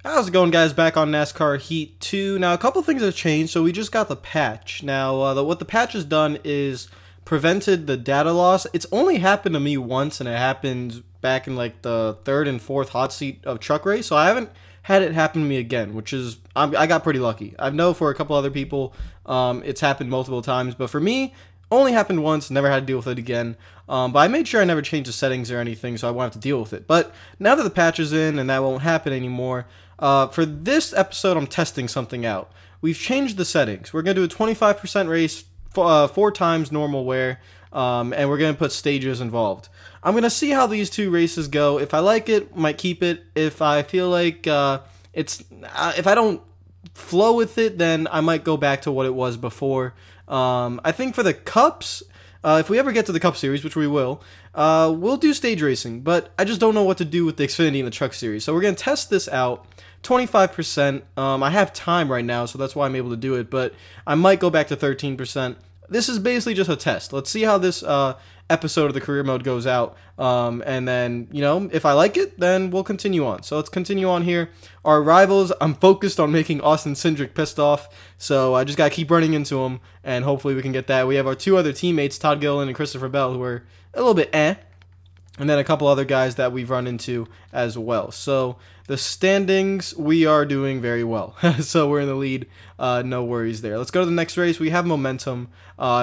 How's it going, guys? Back on NASCAR Heat 2. Now, a couple things have changed, so we just got the patch. Now, what the patch has done is prevented the data loss. It's only happened to me once, and it happened back in like the 3rd and 4th hot seat of truck race, so I haven't had it happen to me again, which is, I got pretty lucky. I know for a couple other people, it's happened multiple times, but for me, only happened once, never had to deal with it again. But I made sure I never changed the settings or anything, so I won't have to deal with it. But now that the patch is in and that won't happen anymore, for this episode, I'm testing something out. We've changed the settings. We're going to do a 25% race, 4 times normal wear, and we're going to put stages involved. I'm going to see how these 2 races go. If I like it, might keep it. If I feel like if I don't flow with it, then I might go back to what it was before. I think for the Cups, if we ever get to the Cup Series, which we will, we'll do stage racing, but I just don't know what to do with the Xfinity and the Truck Series. So we're going to test this out. 25%. I have time right now, so that's why I'm able to do it, but I might go back to 13%. This is basically just a test. Let's see how this episode of the career mode goes out, and then, you know, if I like it, then we'll continue on. So let's continue on here. Our rivals, I'm focused on making Austin Cindric pissed off, so I just gotta keep running into him, and hopefully we can get that. We have our 2 other teammates, Todd Gilliland and Christopher Bell, who are a little bit and then a couple other guys that we've run into as well. So the standings, we are doing very well. So we're in the lead. No worries there. Let's go to the next race. We have momentum.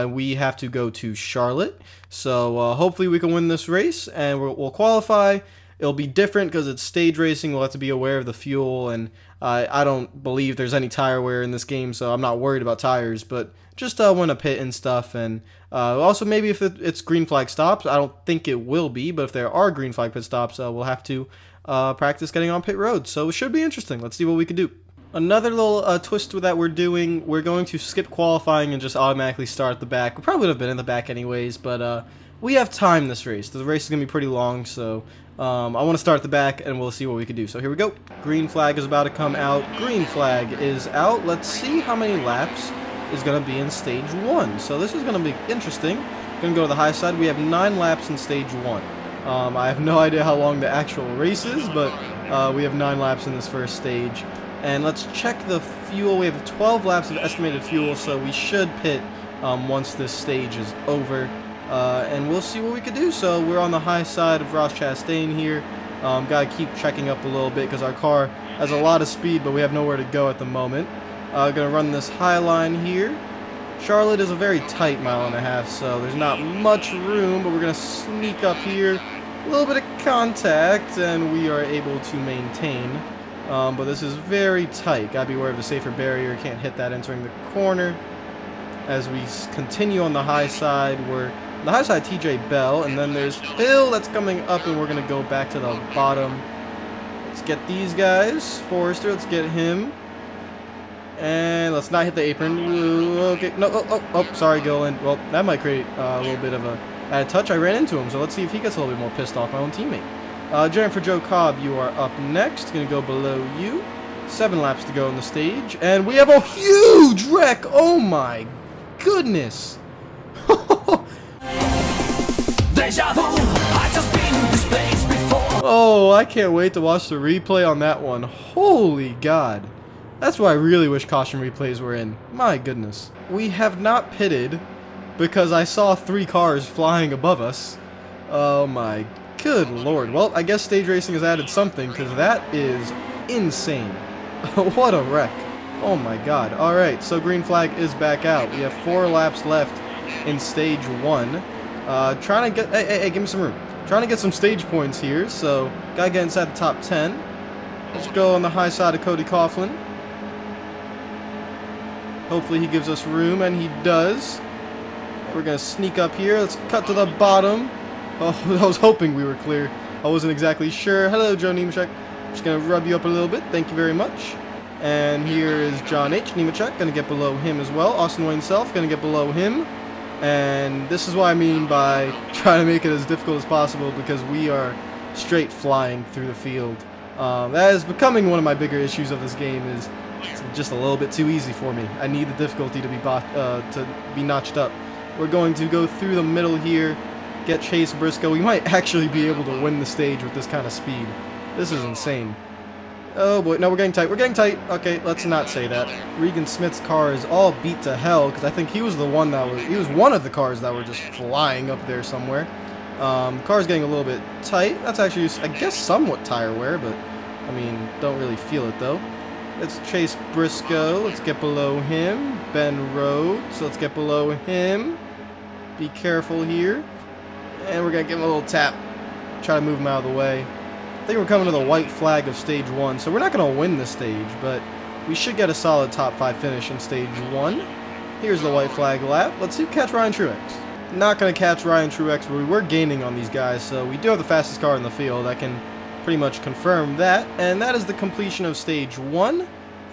We have to go to Charlotte. So hopefully we can win this race, and we'll qualify. It'll be different because it's stage racing. We'll have to be aware of the fuel, and I don't believe there's any tire wear in this game, so I'm not worried about tires, but just when a pit and stuff. And also maybe if it's green flag stops. I don't think it will be, but if there are green flag pit stops, we'll have to practice getting on pit road. So it should be interesting. Let's see what we can do. Another little twist that we're doing, we're going to skip qualifying and just automatically start at the back. We probably would have been in the back anyways, but we have time this race. The race is going to be pretty long, so I want to start at the back, and we'll see what we can do. So here we go. Green flag is about to come out. Green flag is out. Let's see how many laps is going to be in stage 1. So this is going to be interesting. Going to go to the high side. We have 9 laps in stage 1. I have no idea how long the actual race is, but we have 9 laps in this first stage. And let's check the fuel. We have 12 laps of estimated fuel, so we should pit once this stage is over. And we'll see what we can do. So we're on the high side of Ross Chastain here. Gotta keep checking up a little bit because our car has a lot of speed, but we have nowhere to go at the moment. Gonna run this high line here. Charlotte is a very tight 1.5 miles, so there's not much room, but we're gonna sneak up here. A little bit of contact, and we are able to maintain. But this is very tight. Gotta be aware of the safer barrier. Can't hit that entering the corner. As we continue on the high side, we're on the high side, TJ Bell, and then there's Hill that's coming up, and we're gonna go back to the bottom. Let's get these guys. Forrester, let's get him. And let's not hit the apron. Okay, no, oh, sorry, Gilliland. Well, that might create a little bit of a bad touch. I ran into him, so let's see if he gets a little bit more pissed off my own teammate. Jennifer Joe Cobb, you are up next. Gonna go below you. 7 laps to go on the stage, and we have a huge wreck. Oh my goodness! Oh, I can't wait to watch the replay on that one. Holy God. That's why I really wish caution replays were in. My goodness. We have not pitted because I saw 3 cars flying above us. Oh my good lord. Well, I guess stage racing has added something because that is insane. What a wreck. Oh my god. Alright, so green flag is back out. We have 4 laps left in stage 1. Trying to get... Hey, give me some room. Trying to get some stage points here, so gotta get inside the top 10. Let's go on the high side of Cody Coughlin. Hopefully he gives us room, and he does. We're going to sneak up here. Let's cut to the bottom. Oh, I was hoping we were clear. I wasn't exactly sure. Hello, Joe Nemechek. Just going to rub you up a little bit. Thank you very much. And here is John H. Nemechek. Going to get below him as well. Austin Wayne Self going to get below him. And this is what I mean by trying to make it as difficult as possible, because we are straight flying through the field. That is becoming one of my bigger issues of this game. Is it's just a little bit too easy for me. I need the difficulty to be notched up. We're going to go through the middle here, get Chase Briscoe. We might actually be able to win the stage with this kind of speed. This is insane. Oh boy, no, we're getting tight. We're getting tight. Okay, let's not say that. Regan Smith's car is all beat to hell because I think he was the one that was. He was one of the cars that were just flying up there somewhere. Car's getting a little bit tight. That's actually, I guess, somewhat tire wear, but I mean, don't really feel it though. Let's chase Briscoe. Let's get below him. Ben Rhodes. Let's get below him. Be careful here. And we're gonna give him a little tap. Try to move him out of the way. I think we're coming to the white flag of stage 1, so we're not going to win this stage, but we should get a solid top 5 finish in stage 1. Here's the white flag lap. Let's see if we catch Ryan Truex. Not going to catch Ryan Truex, but we were gaining on these guys, so we do have the fastest car in the field. I can pretty much confirm that, and that is the completion of stage 1,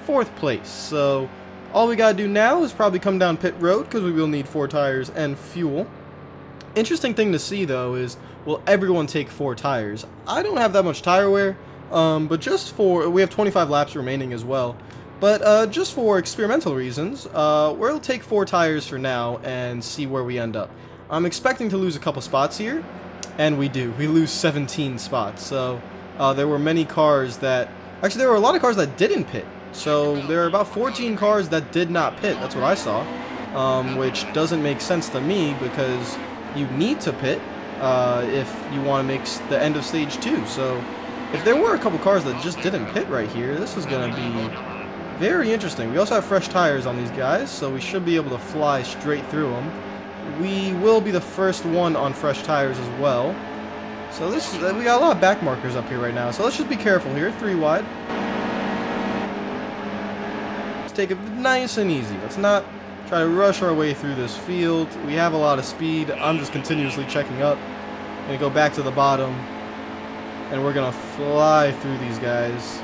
4th place. So all we got to do now is probably come down pit road, because we will need 4 tires and fuel. Interesting thing to see, though, is will everyone take 4 tires? I don't have that much tire wear, but just for, we have 25 laps remaining as well, but just for experimental reasons, we'll take 4 tires for now and see where we end up. I'm expecting to lose a couple spots here, and we do. We lose 17 spots, so there were many cars that, actually there were a lot of cars that didn't pit, so there are about 14 cars that did not pit. That's what I saw, which doesn't make sense to me because you need to pit if you want to make the end of stage 2. So if there were a couple cars that just didn't pit right here, this is going to be very interesting. We also have fresh tires on these guys, so we should be able to fly straight through them. We will be the first one on fresh tires as well. So this is, we got a lot of back markers up here right now, so let's just be careful here. 3 wide. Let's take it nice and easy. Let's not try to rush our way through this field. We have a lot of speed. I'm just continuously checking up. Gonna go back to the bottom, and we're gonna fly through these guys.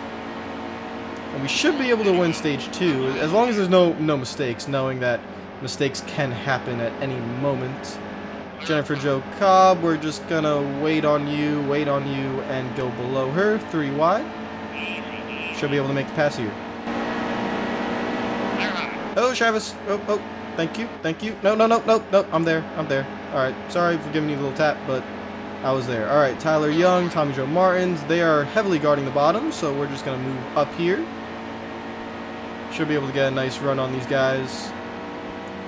And we should be able to win stage 2 as long as there's no mistakes, knowing that mistakes can happen at any moment. Jennifer Jo Cobb, we're just gonna wait on you, and go below her. 3 wide. Should be able to make the pass here. Oh, Travis. Oh, thank you. No, I'm there. Alright, sorry for giving you a little tap, but I was there. Alright, Tyler Young, Tommy Joe Martins, they are heavily guarding the bottom, so we're just going to move up here. Should be able to get a nice run on these guys.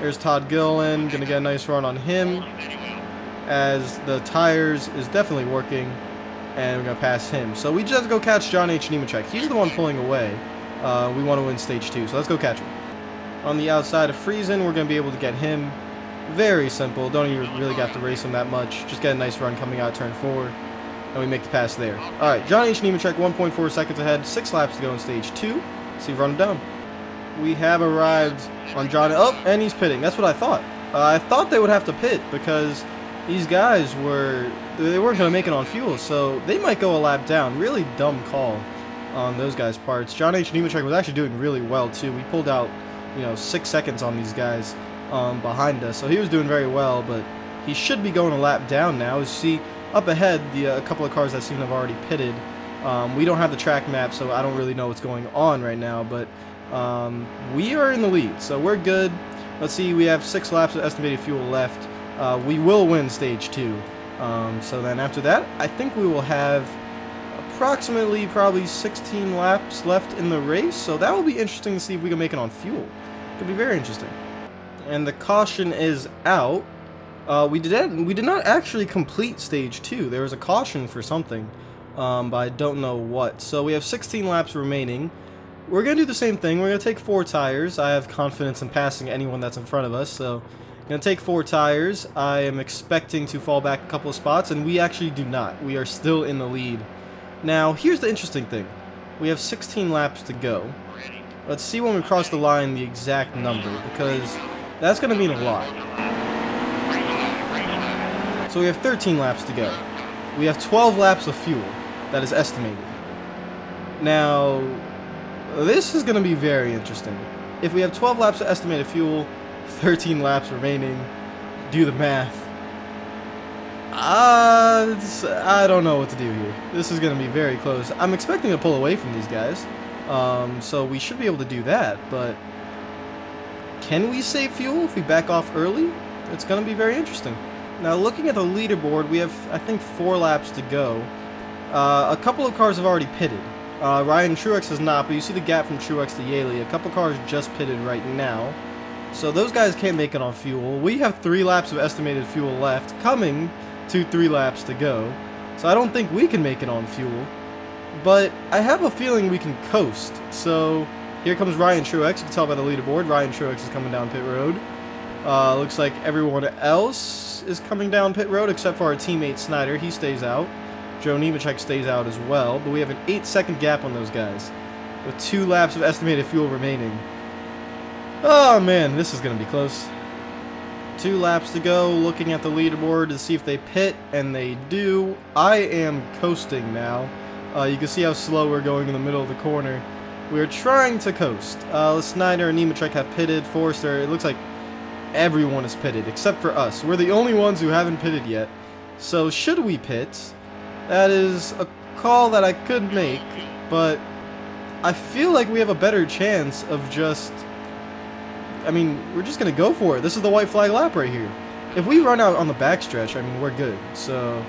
There's Todd Gillen, going to get a nice run on him, as the tires is definitely working, and we're going to pass him. So we just go catch John H. Nemechek. He's the one pulling away. We want to win stage 2, so let's go catch him. On the outside of Friesen, we're going to be able to get him. Very simple. Don't even really have to race him that much. Just get a nice run coming out turn 4. And we make the pass there. Alright, John H. Nemechek 1.4 seconds ahead. 6 laps to go in stage 2. See if we run him down. We have arrived on John. Oh, and he's pitting. That's what I thought. I thought they would have to pit because these guys they weren't going to make it on fuel. So they might go a lap down. Really dumb call on those guys' parts. John H. Nemechek was actually doing really well too. We pulled out 6 seconds on these guys behind us, so he was doing very well, but he should be going a lap down now. As you see up ahead, a couple of cars that seem to have already pitted. We don't have the track map, so I don't really know what's going on right now, but we are in the lead, so we're good. Let's see, we have 6 laps of estimated fuel left. We will win stage 2, so then after that, I think we will have approximately probably 16 laps left in the race, so that will be interesting to see if we can make it on fuel. Could be very interesting. And the caution is out. We did not actually complete stage 2. There was a caution for something, but I don't know what. So we have 16 laps remaining. We're gonna do the same thing. We're gonna take 4 tires. I have confidence in passing anyone that's in front of us, so gonna take 4 tires. I am expecting to fall back a couple of spots, and we actually do not. We are still in the lead. Now, here's the interesting thing. We have 16 laps to go. Let's see when we cross the line the exact number, because that's going to mean a lot. So we have 13 laps to go. We have 12 laps of fuel that is estimated. Now, this is going to be very interesting. If we have 12 laps of estimated fuel, 13 laps remaining, do the math. I don't know what to do here. This is going to be very close. I'm expecting to pull away from these guys, so we should be able to do that, but can we save fuel if we back off early? It's going to be very interesting. Now, looking at the leaderboard, we have, I think, 4 laps to go. A couple of cars have already pitted, Ryan Truex is not, but you see the gap from Truex to Yaley. A couple cars just pitted right now. So those guys can't make it on fuel. We have 3 laps of estimated fuel left, coming to 3 laps to go. So I don't think we can make it on fuel. But I have a feeling we can coast. So here comes Ryan Truex. You can tell by the leaderboard. Ryan Truex is coming down pit road. Looks like everyone else is coming down pit road except for our teammate Snyder. He stays out. Joe Nemechek stays out as well. But we have an 8-second gap on those guys with 2 laps of estimated fuel remaining. Oh man, this is going to be close. 2 laps to go, looking at the leaderboard to see if they pit, and they do. I am coasting now. You can see how slow we're going in the middle of the corner. We're trying to coast. Snyder and Nemechek have pitted. Forrester, it looks like everyone is pitted except for us. We're the only ones who haven't pitted yet. So should we pit? That is a call that I could make, but I feel like we have a better chance of just... I mean, we're just going to go for it. This is the white flag lap right here. If we run out on the backstretch, I mean, we're good. So,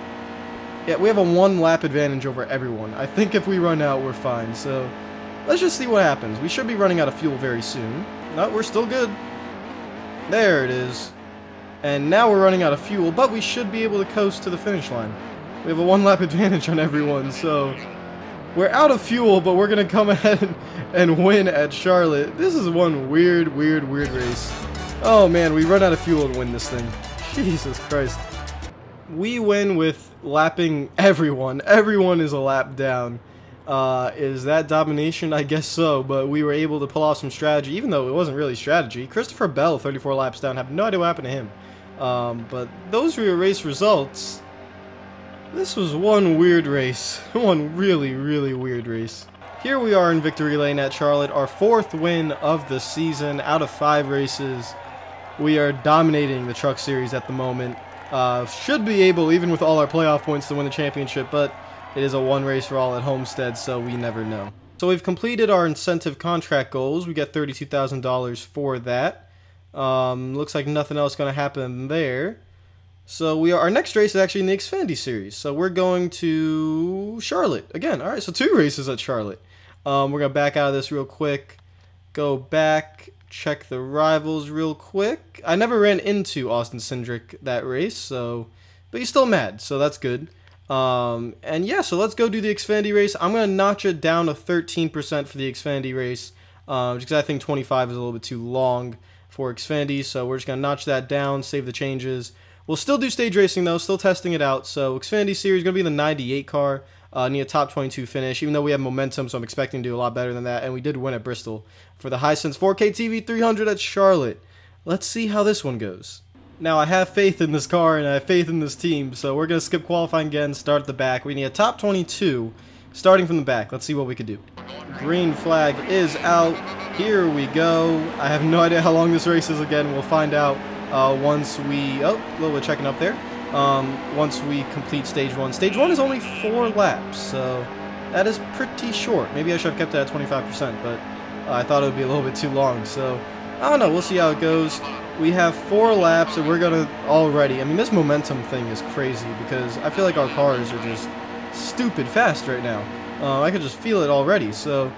yeah, we have a 1 lap advantage over everyone. I think if we run out, we're fine. So, let's just see what happens. We should be running out of fuel very soon. No, we're still good. There it is. And now we're running out of fuel, but we should be able to coast to the finish line. We have a 1 lap advantage on everyone, so... We're out of fuel, but we're going to come ahead and win at Charlotte. This is one weird race. Oh man, we run out of fuel and win this thing. Jesus Christ. We win with lapping everyone. Everyone is a lap down. Is that domination? I guess so, but we were able to pull off some strategy, even though it wasn't really strategy. Christopher Bell, 34 laps down, have no idea what happened to him. But those were your race results. This was one weird race. One really weird race. Here we are in victory lane at Charlotte, our 4th win of the season out of 5 races. We are dominating the Truck Series at the moment. Should be able, even with all our playoff points, to win the championship, but it is a 1 race for all at Homestead, so we never know. So we've completed our incentive contract goals. We get $32,000 for that. Looks like nothing else going to happen there. So our next race is actually in the Xfinity Series. So we're going to Charlotte again. All right, so 2 races at Charlotte. We're going to back out of this real quick. Go back, check the rivals real quick. I never ran into Austin Cindric that race, but he's still mad, so that's good. And yeah, so let's go do the Xfinity race. I'm going to notch it down to 13% for the Xfinity race, just because I think 25 is a little bit too long for Xfinity. So we're just going to notch that down, save the changes. We'll still do stage racing though, still testing it out. So Xfinity Series going to be the 98 car. Need a top 22 finish, even though we have momentum, so I'm expecting to do a lot better than that. And we did win at Bristol for the Hisense 4K TV 300 at Charlotte. Let's see how this one goes. Now I have faith in this car and I have faith in this team, so we're going to skip qualifying again, start at the back. We need a top 22 starting from the back. Let's see what we can do. Green flag is out. Here we go. I have no idea how long this race is again. We'll find out. Once we... Oh, a little bit checking up there. Once we complete Stage 1. Stage 1 is only 4 laps, so that is pretty short. Maybe I should have kept it at 25%, but I thought it would be a little bit too long. So, I don't know. We'll see how it goes. We have 4 laps, and we're going to already... I mean, this momentum thing is crazy, because I feel like our cars are just stupid fast right now. I could just feel it already, so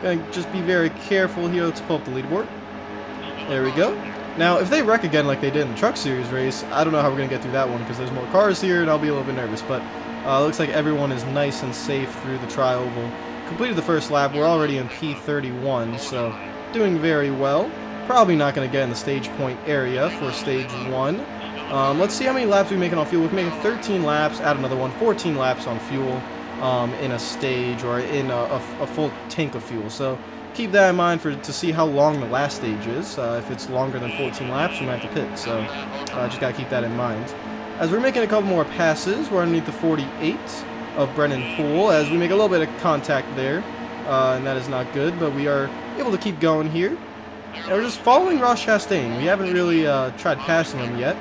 going to just be very careful here. Let's pull up the leaderboard. There we go. Now, if they wreck again like they did in the Truck Series race, I don't know how we're going to get through that one because there's more cars here and I'll be a little bit nervous. But looks like everyone is nice and safe through the tri-oval. Completed the first lap. We're already in P31, so doing very well. Probably not going to get in the stage point area for Stage 1. Let's see how many laps we make on fuel. We're making 13 laps, add another one, 14 laps on fuel in a stage or in a full tank of fuel. So keep that in mind to see how long the last stage is. If it's longer than 14 laps, we might have to pit. So just got to keep that in mind. As we're making a couple more passes, we're underneath the 48 of Brennan Poole as we make a little bit of contact there. And that is not good, but we are able to keep going here. And we're just following Ross Chastain. We haven't really tried passing him yet.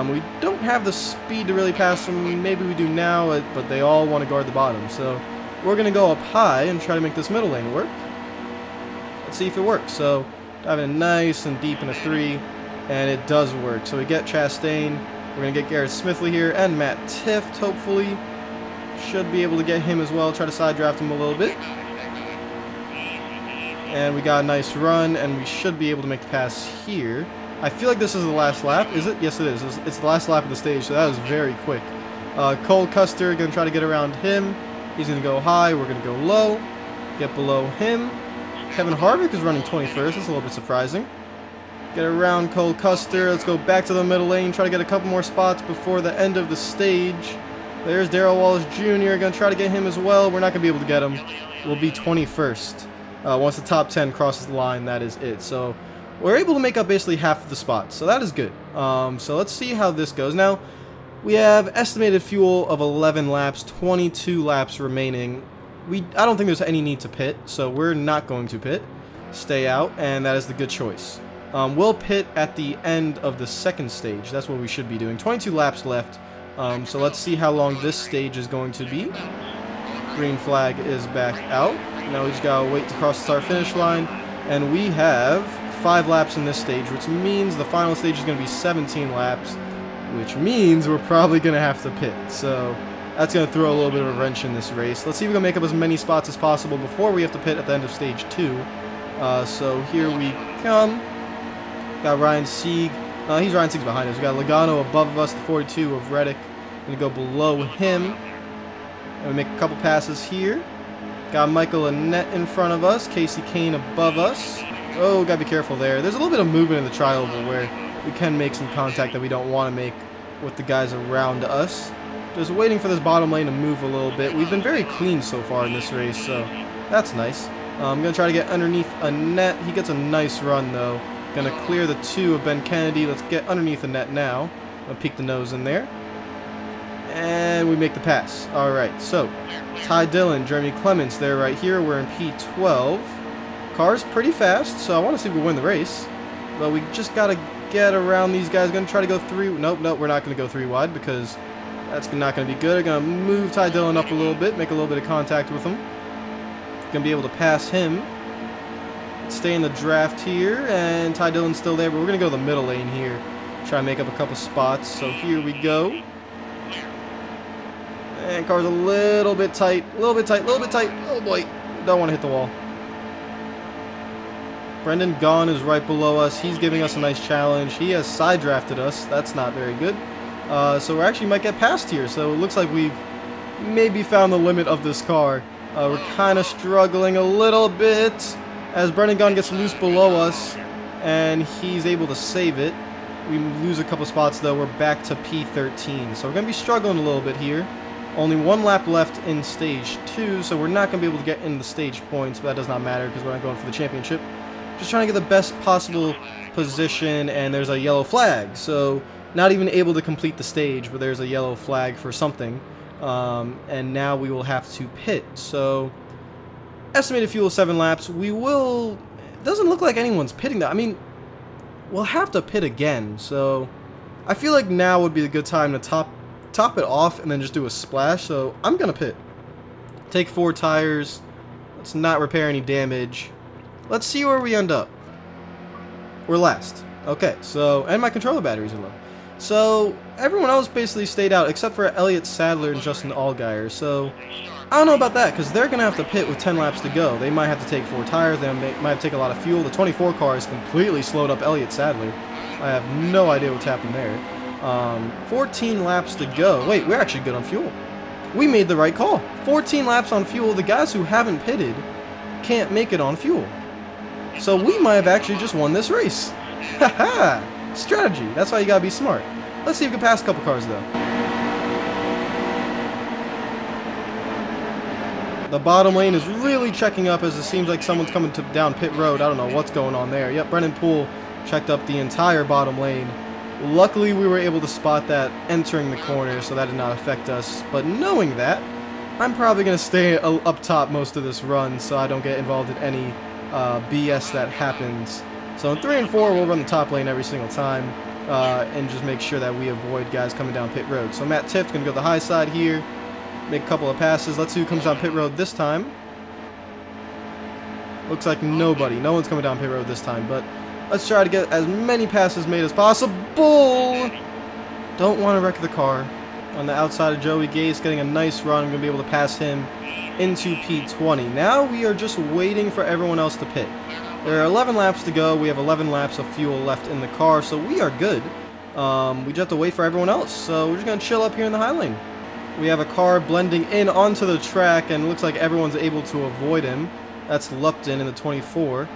We don't have the speed to really pass them. Maybe we do now, but they all want to guard the bottom. So we're going to go up high and try to make this middle lane work. Let's see if it works. So diving nice and deep in a 3, and it does work. So we get Chastain. We're going to get Garrett Smithley here and Matt Tifft, hopefully. Should be able to get him as well. Try to side draft him a little bit. And we got a nice run, and we should be able to make the pass here. I feel like this is the last lap. Is it? Yes, it is. It's the last lap of the stage, so that was very quick. Cole Custer, going to try to get around him. He's going to go high. We're going to go low. Get below him. Kevin Harvick is running 21st. That's a little bit surprising. Get around Cole Custer. Let's go back to the middle lane. Try to get a couple more spots before the end of the stage. There's Darrell Wallace Jr. Going to try to get him as well. We're not going to be able to get him. We'll be 21st. Once the top 10 crosses the line, that is it. So we're able to make up basically half of the spots. So that is good. So let's see how this goes. Now, we have estimated fuel of 11 laps, 22 laps remaining. I don't think there's any need to pit, so we're not going to pit. Stay out, and that is the good choice. We'll pit at the end of the second stage. That's what we should be doing. 22 laps left. So let's see how long this stage is going to be. Green flag is back out. Now we just gotta wait to cross the start-finish line. And we have 5 laps in this stage, which means the final stage is going to be 17 laps, which means we're probably going to have to pit. So that's going to throw a little bit of a wrench in this race. Let's see if we can make up as many spots as possible before we have to pit at the end of stage 2. So here we come. Got Ryan Sieg. He's Ryan Sieg's behind us. We got Logano above us, the 42 of Reddick. Going to go below him. And we make a couple passes here. Got Michael Annette in front of us. Casey Kane above us. Oh, gotta be careful there. There's a little bit of movement in the tri-oval where we can make some contact that we don't want to make with the guys around us. Just waiting for this bottom lane to move a little bit. We've been very clean so far in this race, so that's nice. I'm going to try to get underneath Annette. He gets a nice run, though. Going to clear the 2 of Ben Kennedy. Let's get underneath Annette now. I'll peek the nose in there. And we make the pass. Alright, so Ty Dillon, Jeremy Clements, they're right here. We're in P12. Car's pretty fast, so I want to see if we win the race. But we just got to get around these guys. Going to try to go 3... Nope, we're not going to go 3 wide because that's not going to be good. I'm going to move Ty Dillon up a little bit, make a little bit of contact with him. Going to be able to pass him. Stay in the draft here, and Ty Dillon's still there, but we're going to go to the middle lane here. Try and make up a couple spots. So here we go. And car's a little bit tight, little bit tight. Oh boy, don't want to hit the wall. Brendan Gaughan is right below us. He's giving us a nice challenge. He has side drafted us. That's not very good. So we actually might get past here. So it looks like we've maybe found the limit of this car. We're kind of struggling a little bit as Brendan Gaughan gets loose below us, and he's able to save it. We lose a couple spots though. We're back to P13. So we're going to be struggling a little bit here. Only 1 lap left in stage 2, so we're not going to be able to get in the stage points, but that does not matter because we're not going for the championship. Just trying to get the best possible position, and there's a yellow flag. So not even able to complete the stage, but there's a yellow flag for something. And now we will have to pit. So estimated fuel 7 laps. We will... It doesn't look like anyone's pitting that. I mean, we'll have to pit again. So I feel like now would be a good time to top it off and then just do a splash. So I'm gonna pit. Take 4 tires. Let's not repair any damage. Let's see where we end up. We're last. Okay, so, and my controller batteries are low. So everyone else basically stayed out except for Elliott Sadler and Justin Allgaier. So I don't know about that because they're gonna have to pit with 10 laps to go. They might have to take 4 tires. They might have to take a lot of fuel. The 24 car has completely slowed up Elliott Sadler. I have no idea what's happened there. 14 laps to go. Wait, we're actually good on fuel. We made the right call. 14 laps on fuel. The guys who haven't pitted can't make it on fuel. So we might have actually just won this race. Haha! Strategy. That's why you gotta be smart. Let's see if we can pass a couple cars though. The bottom lane is really checking up as it seems like someone's coming down pit road. I don't know what's going on there. Yep, Brendan Poole checked up the entire bottom lane. Luckily, we were able to spot that entering the corner, so that did not affect us. But knowing that, I'm probably going to stay up top most of this run so I don't get involved in any BS that happens. So in 3 and 4, we'll run the top lane every single time and just make sure that we avoid guys coming down pit road. So Matt Tiff's going to go the high side here, make a couple of passes. Let's see who comes down pit road this time. Looks like nobody. No one's coming down pit road this time, but let's try to get as many passes made as possible. Don't want to wreck the car. On the outside of Joey Gase, getting a nice run. I'm going to be able to pass him into P20. Now we are just waiting for everyone else to pit. There are 11 laps to go. We have 11 laps of fuel left in the car, so we are good. We just have to wait for everyone else, so we're just going to chill up here in the high lane. We have a car blending in onto the track, and it looks like everyone's able to avoid him. That's Lupton in the 24.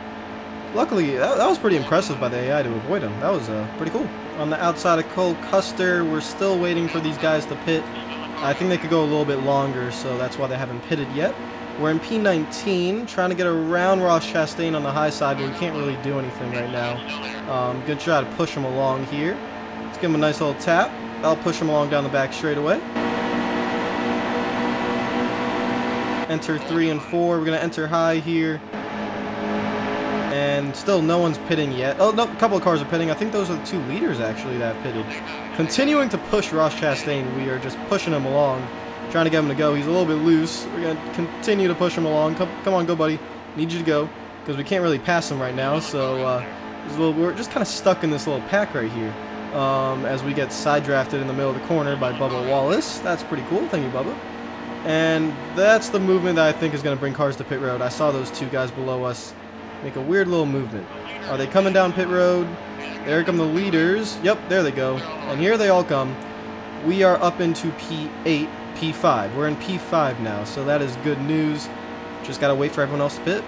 Luckily, that was pretty impressive by the AI to avoid him. That was pretty cool. On the outside of Cole Custer, we're still waiting for these guys to pit. I think they could go a little bit longer, so that's why they haven't pitted yet. We're in P19, trying to get around Ross Chastain on the high side, but we can't really do anything right now. Good try to push him along here. Let's give him a nice little tap. That'll push him along down the back straightaway. Enter 3 and 4. We're going to enter high here. And still no one's pitting yet. Oh, no, a couple of cars are pitting. I think those are the 2 leaders, actually, that have pitted. Continuing to push Ross Chastain. We are just pushing him along, trying to get him to go. He's a little bit loose. We're going to continue to push him along. Come on, go, buddy. Need you to go, because we can't really pass him right now. So we're just kind of stuck in this little pack right here as we get side drafted in the middle of the corner by Bubba Wallace. That's pretty cool. Thank you, Bubba. And that's the movement that I think is going to bring cars to pit road. I saw those 2 guys below us make a weird little movement. Are they coming down pit road? There come the leaders. Yep, there they go. And here they all come. We are up into P8, P5. We're in P5 now, so that is good news. Just got to wait for everyone else to pit.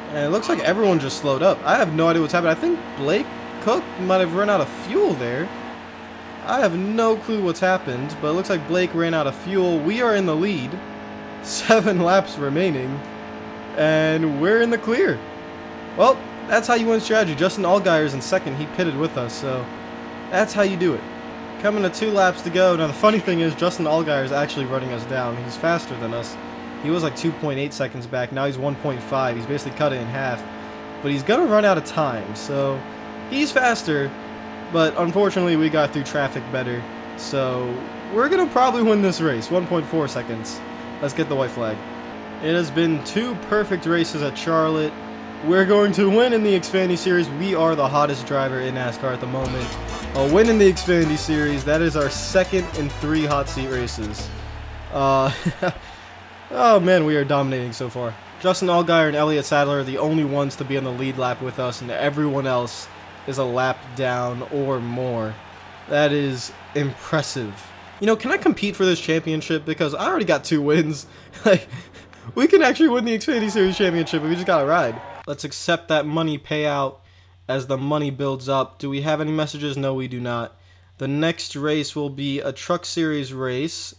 And it looks like everyone just slowed up. I have no idea what's happening. I think Blake Cook might have run out of fuel there. I have no clue what's happened, but it looks like Blake ran out of fuel. We are in the lead. 7 laps remaining. And we're in the clear. Well, that's how you win strategy. Justin Allgaier's in second. He pitted with us, so that's how you do it. Coming to 2 laps to go. Now, the funny thing is, Justin Allgaier is actually running us down. He's faster than us. He was like 2.8 seconds back. Now he's 1.5. He's basically cut it in half. But he's going to run out of time, so he's faster. But unfortunately, we got through traffic better. So we're going to probably win this race. 1.4 seconds. Let's get the white flag. It has been 2 perfect races at Charlotte. We're going to win in the Xfinity Series. We are the hottest driver in NASCAR at the moment. A win in the Xfinity Series. That is our 2nd in 3 hot seat races. Oh man, we are dominating so far. Justin Allgaier and Elliott Sadler are the only ones to be on the lead lap with us, and everyone else is a lap down or more. That is impressive. You know, can I compete for this championship? Because I already got 2 wins. Like, we can actually win the Xfinity Series championship, but we just gotta ride. Let's accept that money payout as the money builds up. Do we have any messages? No, we do not. The next race will be a Truck Series race.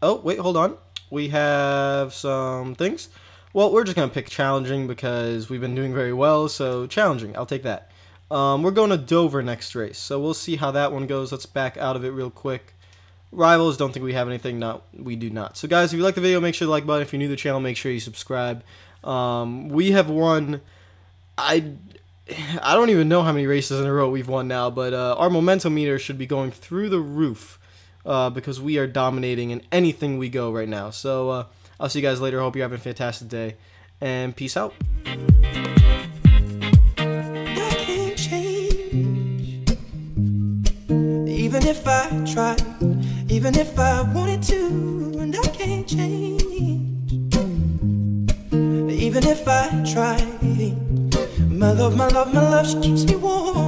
Oh, wait, hold on. We have some things. Well, we're just going to pick challenging because we've been doing very well, so challenging. I'll take that. We're going to Dover next race, so we'll see how that one goes. Let's back out of it real quick. Rivals, don't think we have anything. No, we do not. So guys, if you like the video, make sure to like button. If you're new to the channel, make sure you subscribe. We have won, I don't even know how many races in a row we've won now, but our momentum meter should be going through the roof because we are dominating in anything we go right now. So I'll see you guys later. Hope you're having a fantastic day, and peace out. Even if I tried, even if I wanted to, and I can't change. Even if I tried, my love, she keeps me warm.